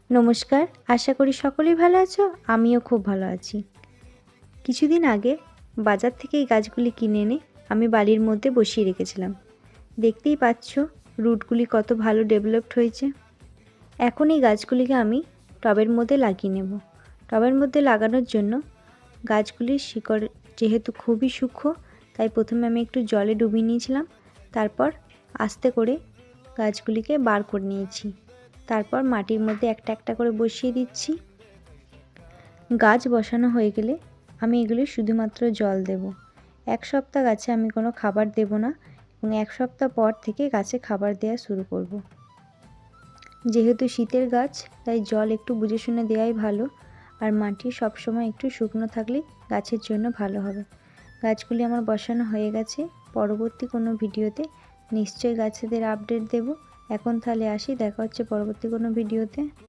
নমস্কার, আশা করি সকলেই ভালো আছো। আমিও খুব ভালো আছি। কিছুদিন আগে বাজার থেকে এই গাছগুলি কিনে এনে আমি বাড়ির মধ্যে বসিয়ে রেখেছিলাম। দেখতেই পাচ্ছ রুটগুলি কত ভালো ডেভেলপড হয়েছে। এখন এই গাছগুলিকে আমি টবের মধ্যে লাগিয়ে নেব। টবের মধ্যে লাগানোর জন্য গাছগুলির শিকড় যেহেতু খুবই সূক্ষ্ম, তাই প্রথমে আমি একটু জলে ডুবিয়ে নিয়েছিলাম। তারপর আস্তে করে গাছগুলিকে বার করে নিয়েছি। তারপর মাটির মধ্যে একটা একটা করে বসিয়ে দিচ্ছি। গাছ বসানো হয়ে গেলে আমি এগুলি শুধুমাত্র জল দেব। 1 সপ্তাহ গাছে আমি কোনো খাবার দেব না এবং 1 সপ্তাহ পর থেকে গাছে খাবার দেওয়া শুরু করব। যেহেতু শীতের গাছ, তাই জল একটু বুঝে শুনে দেওয়াই ভালো, আর মাটি সবসময় একটু শুকনো থাকলেই গাছের জন্য ভালো হবে। গাছগুলি আমার বসানো হয়ে গেছে। পরবর্তী কোনো ভিডিওতে নিশ্চয়ই গাছেদের আপডেট দেব। এখন তাহলে আসি, দেখা হচ্ছে পরবর্তী কোনো ভিডিওতে।